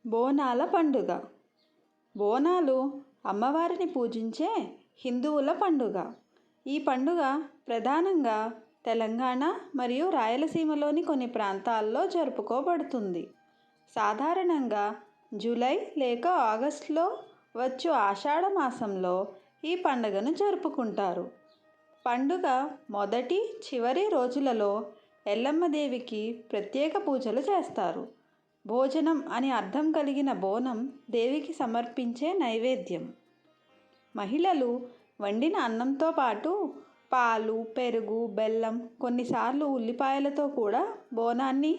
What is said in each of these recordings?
బోనాల పండుగ. బోనాలు అమ్మవారిని పూజించే హిందువుల పండుగ. ఈ పండుగ ప్రధానంగా తెలంగాణ మరియు రాయలసీమలోని కొన్ని ప్రాంతాల్లో జరుపుకోబడుతుంది. సాధారణంగా జూలై లేక ఆగస్టులో వచ్చు ఆషాఢ మాసంలో ఈ పండుగను జరుపుకుంటారు. పండుగ మొదటి, చివరి రోజులలో ఎల్లమ్మదేవికి ప్రత్యేక పూజలు చేస్తారు. భోజనం అని అర్థం కలిగిన బోనం దేవికి సమర్పించే నైవేద్యం. మహిళలు వండిన అన్నంతో పాటు పాలు, పెరుగు, బెల్లం, కొన్నిసార్లు ఉల్లిపాయలతో కూడా బోనాన్ని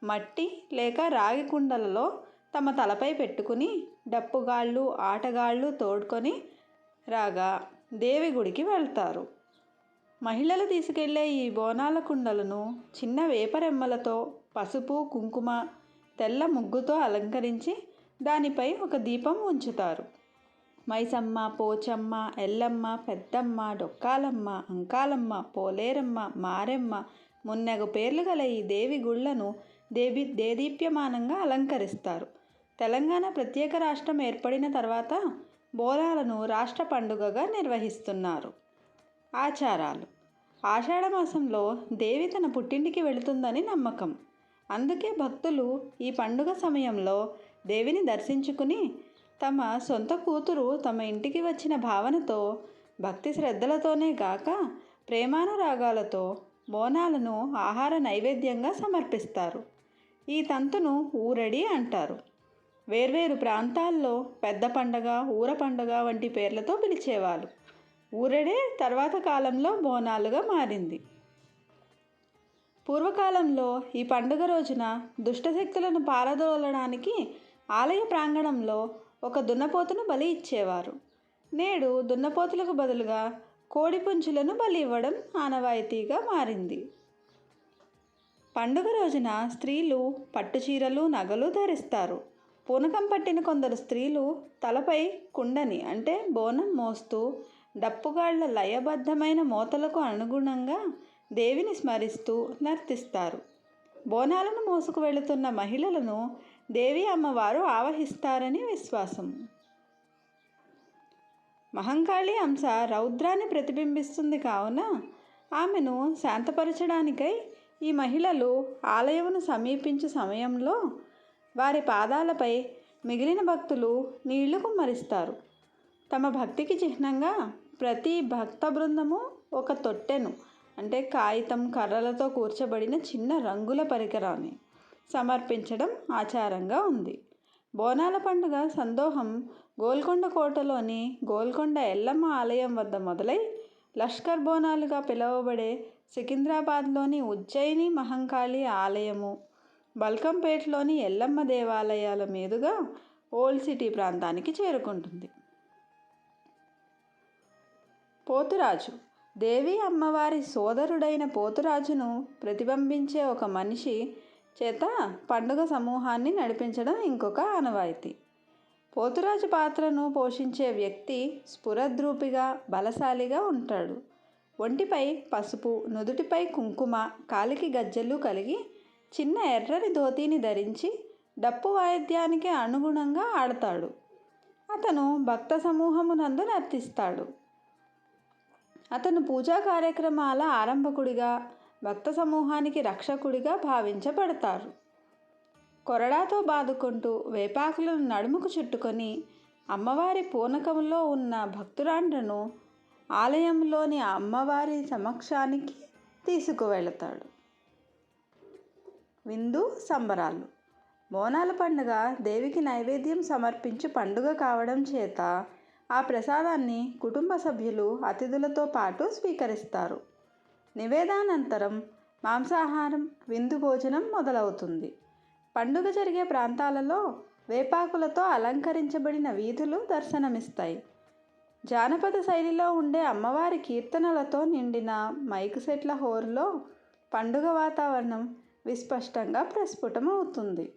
మట్టి లేక రాగి కుండలలో తమ తలపై పెట్టుకుని డప్పుగాళ్ళు, ఆటగాళ్ళు తోడ్కొని రాగా దేవి గుడికి వెళ్తారు. మహిళలు తీసుకెళ్లే ఈ బోనాల కుండలను చిన్న వేపరెమ్మలతో, పసుపు, కుంకుమ, తెల్ల ముగ్గుతో అలంకరించి దానిపై ఒక దీపం ఉంచుతారు. మైసమ్మ, పోచమ్మ, ఎల్లమ్మ, పెద్దమ్మ, డొక్కాలమ్మ, అంకాలమ్మ, పోలేరమ్మ, మారెమ్మ మున్నగు పేర్లు గల ఈ దేవి గుళ్లను దేదీప్యమానంగా అలంకరిస్తారు. తెలంగాణ ప్రత్యేక రాష్ట్రం ఏర్పడిన తర్వాత బోనాలను రాష్ట్ర పండుగగా నిర్వహిస్తున్నారు. ఆచారాలు. ఆషాఢమాసంలో దేవి తన పుట్టింటికి వెళుతుందని నమ్మకం. అందుకే భక్తులు ఈ పండుగ సమయంలో దేవిని దర్శించుకుని తమ సొంత కూతురు తమ ఇంటికి వచ్చిన భావనతో, భక్తి శ్రద్ధలతోనే గాక ప్రేమానురాగాలతో బోనాలను ఆహార నైవేద్యంగా సమర్పిస్తారు. ఈ తంతును ఊరడి అంటారు. వేర్వేరు ప్రాంతాల్లో పెద్ద పండగ, ఊర పండగ వంటి పేర్లతో పిలిచేవారు. ఊరడే తర్వాత కాలంలో బోనాలుగా మారింది. పూర్వకాలంలో ఈ పండుగ రోజున దుష్టశక్తులను పారదోలడానికి ఆలయ ప్రాంగణంలో ఒక దున్నపోతును బలి ఇచ్చేవారు. నేడు దున్నపోతులకు బదులుగా కోడిపుంజులను బలి ఇవ్వడం ఆనవాయితీగా మారింది. పండుగ రోజున స్త్రీలు పట్టుచీరలు, నగలు ధరిస్తారు. పూనకం పట్టిన కొందరు స్త్రీలు తలపై కుండని అంటే బోనం మోస్తూ డప్పుగాళ్ల లయబద్ధమైన మోతలకు అనుగుణంగా దేవిని స్మరిస్తూ నర్తిస్తారు. బోనాలను మోసుకు వెళుతున్న మహిళలను దేవి అమ్మవారు ఆవహిస్తారని విశ్వాసం. మహంకాళి అంశ రౌద్రాన్ని ప్రతిబింబిస్తుంది కావున ఆమెను శాంతపరచడానికై ఈ మహిళలు ఆలయమును సమీపించే సమయంలో వారి పాదాలపై మిగిలిన భక్తులు నీళ్లు కుమ్మరిస్తారు. తమ భక్తికి చిహ్నంగా ప్రతి భక్త బృందము ఒక తొట్టెను అంటే కాగితం, కర్రలతో కూర్చబడిన చిన్న రంగుల పరికరాన్ని సమర్పించడం ఆచారంగా ఉంది. బోనాల పండుగ సందోహం గోల్కొండ కోటలోని గోల్కొండ ఎల్లమ్మ ఆలయం వద్ద మొదలై లష్కర్ బోనాలుగా పిలువబడే సికింద్రాబాద్లోని ఉజ్జయిని మహంకాళి ఆలయము, బల్కంపేట్లోని ఎల్లమ్మ దేవాలయాల మీదుగా ఓల్డ్ సిటీ ప్రాంతానికి చేరుకుంటుంది. పోతురాజు. దేవి అమ్మవారి సోదరుడైన పోతురాజును ప్రతిబింబించే ఒక మనిషి చేత పండుగ సమూహాన్ని నడిపించడం ఇంకొక ఆనవాయితీ. పోతురాజు పాత్రను పోషించే వ్యక్తి స్ఫురద్రూపిగా, బలశాలిగా ఉంటాడు. ఒంటిపై పసుపు, నుదుటిపై కుంకుమ, కాలికి గజ్జెలు కలిగి చిన్న ఎర్రని ధోతీని ధరించి డప్పు వాయిద్యానికి అనుగుణంగా ఆడతాడు. అతను భక్త సమూహమునందు నర్తిస్తాడు. అతను పూజా కార్యక్రమాల ఆరంభకుడిగా, భక్త సమూహానికి రక్షకుడిగా భావించబడతారు. కొరడాతో బాదుకుంటూ వేపాకులను నడుముకు చుట్టుకొని అమ్మవారి పూనకంలో ఉన్న భక్తురాండ్రను ఆలయంలోని అమ్మవారి సమక్షానికి తీసుకువెళతాడు. విందు సంబరాలు. బోనాల పండుగ దేవికి నైవేద్యం సమర్పించు పండుగ కావడం చేత ఆ ప్రసాదాన్ని కుటుంబ సభ్యులు అతిథులతో పాటు స్వీకరిస్తారు. నివేదానంతరం మాంసాహారం, విందు భోజనం మొదలవుతుంది. పండుగ జరిగే ప్రాంతాలలో వేపాకులతో అలంకరించబడిన వీధులు దర్శనమిస్తాయి. జానపద శైలిలో ఉండే అమ్మవారి కీర్తనలతో నిండిన మైకు సెట్ల హోరులో పండుగ వాతావరణం విస్పష్టంగా ప్రస్ఫుటమవుతుంది.